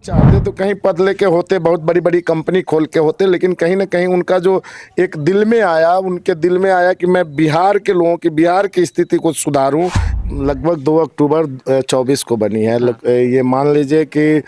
चाहते तो कहीं पद लेके होते, बहुत बड़ी बड़ी कंपनी खोल के होते, लेकिन कहीं ना कहीं उनका जो एक दिल में आया, उनके दिल में आया कि मैं बिहार के लोगों की, बिहार की स्थिति को सुधारूं। लगभग 2 अक्टूबर 24 को बनी है। ये मान लीजिए कि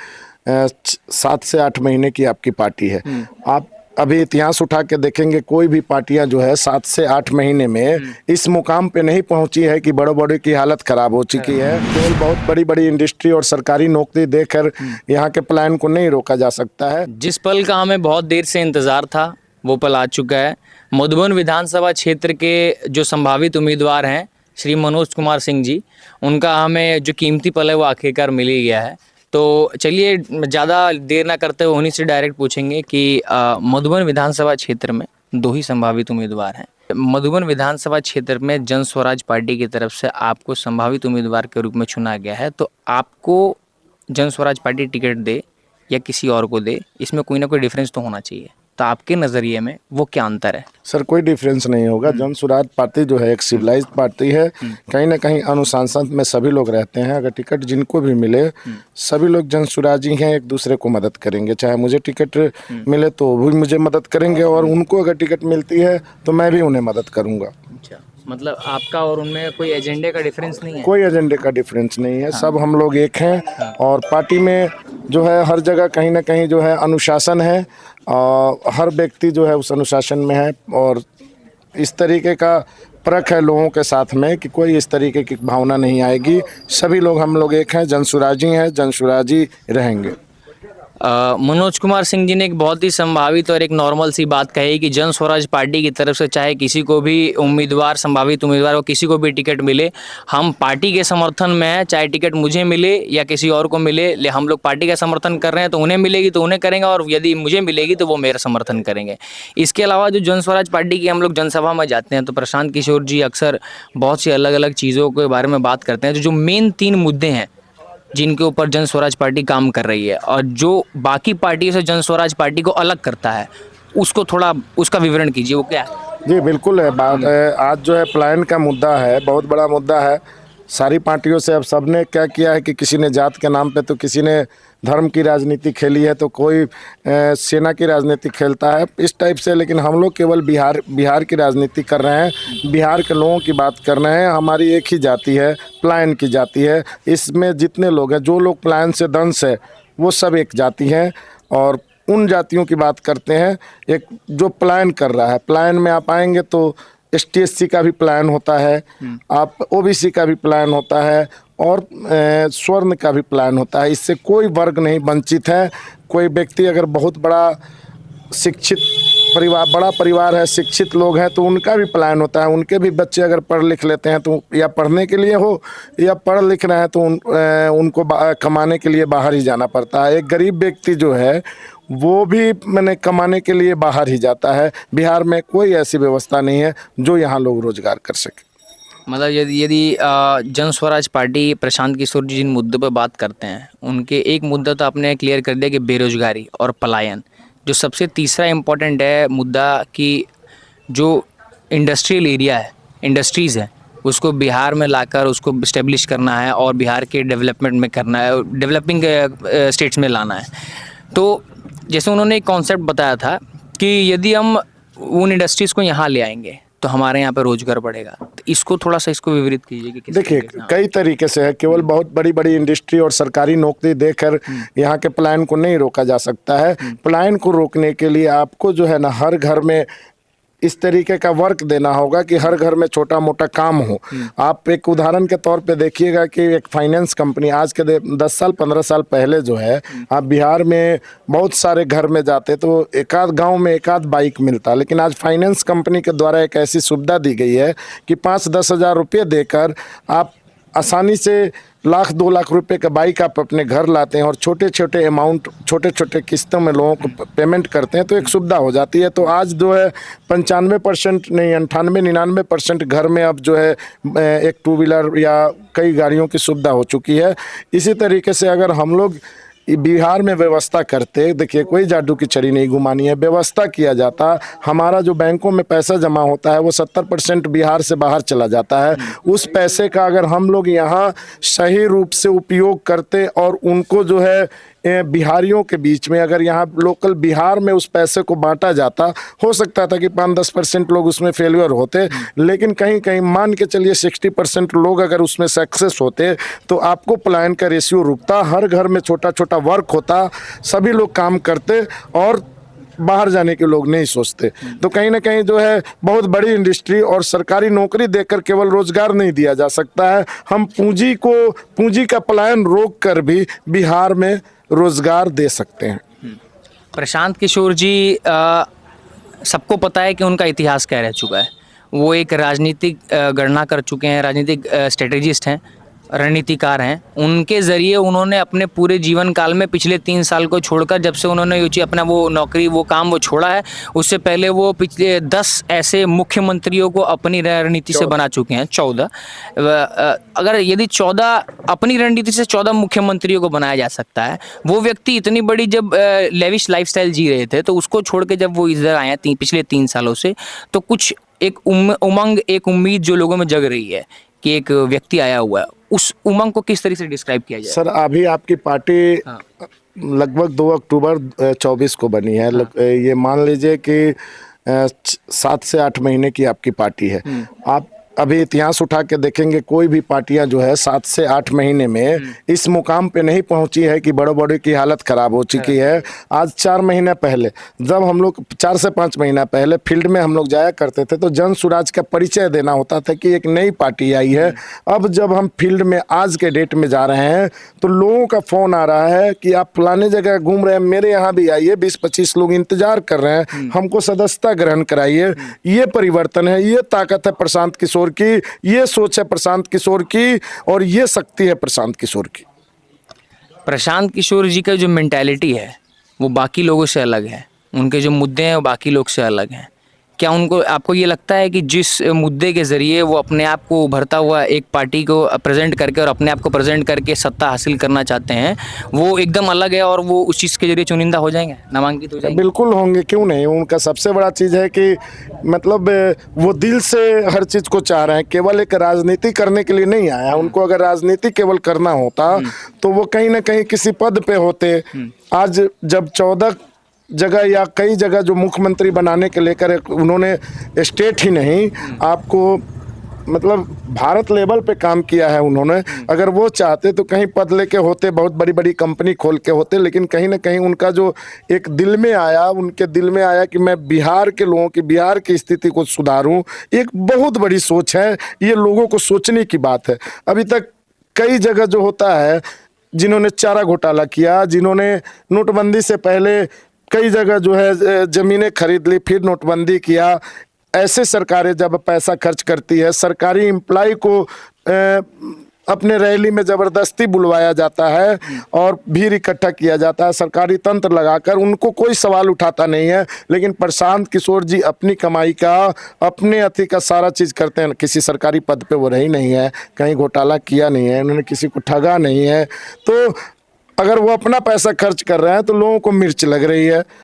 7 से 8 महीने की आपकी पार्टी है। आप अभी इतिहास उठा के देखेंगे, कोई भी पार्टियां जो है 7 से 8 महीने में इस मुकाम पे नहीं पहुंची है कि बड़े बड़े की हालत खराब हो चुकी है। केवल बहुत बड़ी बड़ी इंडस्ट्री और सरकारी नौकरी देकर यहाँ के प्लान को नहीं रोका जा सकता है। जिस पल का हमें बहुत देर से इंतज़ार था वो पल आ चुका है। मधुबन विधानसभा क्षेत्र के जो संभावित उम्मीदवार हैं श्री मनोज कुमार सिंह जी, उनका हमें जो कीमती पल है वो आखिरकार मिल ही गया है। तो चलिए ज़्यादा देर ना करते हुए उन्हीं से डायरेक्ट पूछेंगे कि मधुबन विधानसभा क्षेत्र में 2 ही संभावित उम्मीदवार हैं। मधुबन विधानसभा क्षेत्र में जन स्वराज पार्टी की तरफ से आपको संभावित उम्मीदवार के रूप में चुना गया है, तो आपको जन स्वराज पार्टी टिकट दे या किसी और को दे, इसमें कोई ना कोई डिफरेंस तो होना चाहिए। तो आपके नज़रिए में वो क्या अंतर है? सर, कोई डिफरेंस नहीं होगा। जन स्वराज पार्टी जो है एक सिविलाइज्ड पार्टी है। कहीं ना कहीं अनुशासन में सभी लोग रहते हैं। अगर टिकट जिनको भी मिले, सभी लोग जन स्वराजी हैं, एक दूसरे को मदद करेंगे। चाहे मुझे टिकट मिले तो वो भी मुझे मदद करेंगे, और उनको अगर टिकट मिलती है तो मैं भी उन्हें मदद करूँगा। अच्छा, मतलब आपका और उनमें कोई एजेंडे का डिफरेंस नहीं है? कोई एजेंडे का डिफरेंस नहीं है। सब हम लोग एक हैं। और पार्टी में जो है हर जगह कहीं ना कहीं जो है अनुशासन है, और हर व्यक्ति जो है उस अनुशासन में है, और इस तरीके का परख है लोगों के साथ में कि कोई इस तरीके की भावना नहीं आएगी। सभी लोग हम लोग एक हैं, जनसुराजी हैं, जनसुराजी रहेंगे। मनोज कुमार सिंह जी ने एक बहुत ही संभावित और एक नॉर्मल सी बात कही कि जन स्वराज पार्टी की तरफ से चाहे किसी को भी उम्मीदवार, संभावित उम्मीदवार को किसी को भी टिकट मिले, हम पार्टी के समर्थन में हैं। चाहे टिकट मुझे मिले या किसी और को मिले, हम लोग पार्टी का समर्थन कर रहे हैं, तो उन्हें मिलेगी तो उन्हें करेंगे, और यदि मुझे मिलेगी तो वो मेरा समर्थन करेंगे। इसके अलावा जो जन स्वराज पार्टी की हम लोग जनसभा में जाते हैं तो प्रशांत किशोर जी अक्सर बहुत सी अलग अलग चीज़ों के बारे में बात करते हैं। तो जो मेन 3 मुद्दे हैं जिनके ऊपर जन स्वराज पार्टी काम कर रही है, और जो बाकी पार्टियों से जन स्वराज पार्टी को अलग करता है, उसको थोड़ा उसका विवरण कीजिए, वो क्या है? जी बिल्कुल है। बात आज जो है प्लान का मुद्दा है, बहुत बड़ा मुद्दा है। सारी पार्टियों से अब सबने क्या किया है कि किसी ने जात के नाम पे, तो किसी ने धर्म की राजनीति खेली है, तो कोई सेना की राजनीति खेलता है, इस टाइप से। लेकिन हम लोग केवल बिहार की राजनीति कर रहे हैं, बिहार के लोगों की बात कर रहे हैं। हमारी एक ही जाति है, प्लान की जाति है। इसमें जितने लोग हैं, जो लोग प्लान से दंश है, वो सब एक जाति हैं, और उन जातियों की बात करते हैं। एक जो प्लान कर रहा है, प्लान में आप आएंगे तो ST/SC का भी प्लान होता है, आप OBC का भी प्लान होता है, और स्वर्ण का भी प्लान होता है। इससे कोई वर्ग नहीं वंचित है। कोई व्यक्ति अगर बहुत बड़ा शिक्षित परिवार, बड़ा परिवार है, शिक्षित लोग हैं, तो उनका भी प्लान होता है। उनके भी बच्चे अगर पढ़ लिख लेते हैं, तो या पढ़ने के लिए हो या पढ़ लिख रहे हैं, तो उनको कमाने के लिए बाहर ही जाना पड़ता है। एक गरीब व्यक्ति जो है वो भी मैंने कमाने के लिए बाहर ही जाता है। बिहार में कोई ऐसी व्यवस्था नहीं है जो यहाँ लोग रोजगार कर सके। मतलब यदि जन स्वराज पार्टी, प्रशांत किशोर जी जिन मुद्दों पर बात करते हैं, उनके एक मुद्दा तो आपने क्लियर कर दिया कि बेरोजगारी और पलायन। जो सबसे तीसरा इम्पोर्टेंट है मुद्दा कि जो इंडस्ट्रियल एरिया है, इंडस्ट्रीज़ है, उसको बिहार में लाकर उसको इस्टेब्लिश करना है और बिहार के डेवलपमेंट में करना है, डेवलपिंग स्टेट्स में लाना है। तो जैसे उन्होंने एक कॉन्सेप्ट बताया था कि यदि हम उन इंडस्ट्रीज़ को यहाँ ले आएंगे तो हमारे यहाँ पे रोजगार बढ़ेगा। तो इसको थोड़ा सा इसको विवरित कीजिए कि किस देखिए, कई तरीके से है। केवल बहुत बड़ी बड़ी इंडस्ट्री और सरकारी नौकरी देकर यहाँ के प्लान को नहीं रोका जा सकता है। प्लान को रोकने के लिए आपको जो है ना, हर घर में इस तरीके का वर्क देना होगा कि हर घर में छोटा मोटा काम हो। आप एक उदाहरण के तौर पे देखिएगा कि एक फाइनेंस कंपनी आज के 10 साल 15 साल पहले जो है, आप बिहार में बहुत सारे घर में जाते तो एकाध गांव में एकाध बाइक मिलता। लेकिन आज फाइनेंस कंपनी के द्वारा एक ऐसी सुविधा दी गई है कि 5-10 हज़ार रुपये देकर आप आसानी से 1-2 लाख रुपए का बाइक आप अपने घर लाते हैं, और छोटे छोटे अमाउंट, छोटे छोटे किस्तों में लोगों को पेमेंट करते हैं, तो एक सुविधा हो जाती है। तो आज जो है 95% नहीं, 98-99% घर में अब जो है एक 2 व्हीलर या कई गाड़ियों की सुविधा हो चुकी है। इसी तरीके से अगर हम लोग बिहार में व्यवस्था करते, देखिए कोई जादू की छड़ी नहीं घुमानी है, व्यवस्था किया जाता, हमारा जो बैंकों में पैसा जमा होता है वो 70% बिहार से बाहर चला जाता है। उस पैसे का अगर हम लोग यहाँ सही रूप से उपयोग करते और उनको जो है बिहारियों के बीच में अगर यहाँ लोकल बिहार में उस पैसे को बांटा जाता, हो सकता था कि 5-10% लोग उसमें फेलियर होते, लेकिन कहीं कहीं मान के चलिए 60% लोग अगर उसमें सक्सेस होते तो आपको पलायन का रेशियो रुकता, हर घर में छोटा छोटा वर्क होता, सभी लोग काम करते और बाहर जाने के लोग नहीं सोचते। तो कहीं ना कहीं जो है बहुत बड़ी इंडस्ट्री और सरकारी नौकरी देकर केवल रोजगार नहीं दिया जा सकता है, हम पूंजी का पलायन रोक कर भी बिहार में रोजगार दे सकते हैं। प्रशांत किशोर जी सबको पता है कि उनका इतिहास क्या रह चुका है। वो एक राजनीतिक गणना कर चुके हैं, राजनीतिक स्ट्रेटेजिस्ट हैं, रणनीतिकार हैं। उनके ज़रिए उन्होंने अपने पूरे जीवन काल में पिछले 3 साल को छोड़कर, जब से उन्होंने अपना वो नौकरी वो काम वो छोड़ा है, उससे पहले वो पिछले 10 ऐसे मुख्यमंत्रियों को अपनी रणनीति से बना चुके हैं। 14 अगर यदि 14 अपनी रणनीति से 14 मुख्यमंत्रियों को बनाया जा सकता है, वो व्यक्ति इतनी बड़ी जब लेविश लाइफस्टाइल जी रहे थे, तो उसको छोड़ के जब वो इधर आए हैं पिछले 3 सालों से, तो कुछ एक उमंग, एक उम्मीद जो लोगों में जग रही है कि एक व्यक्ति आया हुआ है, उस उमंग को किस तरीके से डिस्क्राइब किया जाए? सर, अभी आपकी पार्टी लगभग 2 अक्टूबर 24 को बनी है। ये मान लीजिए कि 7 से 8 महीने की आपकी पार्टी है। आप अभी इतिहास उठा के देखेंगे, कोई भी पार्टियां जो है 7 से 8 महीने में इस मुकाम पे नहीं पहुंची है कि बड़े बड़े की हालत खराब हो चुकी है। आज 4 महीने पहले, जब हम लोग 4 से 5 महीना पहले फील्ड में हम लोग जाया करते थे, तो जन स्वराज का परिचय देना होता था कि एक नई पार्टी आई है। अब जब हम फील्ड में आज के डेट में जा रहे हैं, तो लोगों का फोन आ रहा है कि आप फलाने जगह घूम रहे हैं, मेरे यहाँ भी आइए, 20-25 लोग इंतजार कर रहे हैं, हमको सदस्यता ग्रहण कराइए। ये परिवर्तन है, ये ताकत है प्रशांत किशोर की, ये सोच है प्रशांत किशोर की, और ये शक्ति है प्रशांत किशोर की। प्रशांत किशोर जी का जो मेंटालिटी है वो बाकी लोगों से अलग है, उनके जो मुद्दे हैं वो बाकी लोग से अलग हैं। क्या आपको ये लगता है कि जिस मुद्दे के ज़रिए वो अपने आप को उभरता हुआ एक पार्टी को प्रेजेंट करके और अपने आप को प्रेजेंट करके सत्ता हासिल करना चाहते हैं, वो एकदम अलग है और वो उस चीज़ के जरिए चुनिंदा हो जाएंगे, नामांकित हो जाएंगे? बिल्कुल होंगे, क्यों नहीं। उनका सबसे बड़ा चीज़ है कि मतलब वो दिल से हर चीज़ को चाह रहे हैं, केवल एक राजनीति करने के लिए नहीं आया। उनको अगर राजनीति केवल करना होता तो वो कहीं ना कहीं किसी पद पे होते। आज जब 14 जगह या कई जगह जो मुख्यमंत्री बनाने के लेकर उन्होंने स्टेट ही नहीं, आपको मतलब भारत लेवल पे काम किया है उन्होंने। अगर वो चाहते तो कहीं पद लेके होते, बहुत बड़ी बड़ी कंपनी खोल के होते, लेकिन कहीं ना कहीं उनका जो एक दिल में आया, उनके दिल में आया कि मैं बिहार के लोगों की, बिहार की स्थिति को सुधारूं। एक बहुत बड़ी सोच है, ये लोगों को सोचने की बात है। अभी तक कई जगह जो होता है, जिन्होंने चारा घोटाला किया, जिन्होंने नोटबंदी से पहले कई जगह जो है ज़मीनें खरीद ली, फिर नोटबंदी किया, ऐसे सरकारें जब पैसा खर्च करती है, सरकारी एम्प्लॉय को अपने रैली में ज़बरदस्ती बुलवाया जाता है और भीड़ इकट्ठा किया जाता है, सरकारी तंत्र लगाकर, उनको कोई सवाल उठाता नहीं है। लेकिन प्रशांत किशोर जी अपनी कमाई का, अपने अति का सारा चीज़ करते हैं। किसी सरकारी पद पे वो रही नहीं है, कहीं घोटाला किया नहीं है, उन्होंने किसी को ठगा नहीं है। तो अगर वो अपना पैसा खर्च कर रहे हैं तो लोगों को मिर्च लग रही है।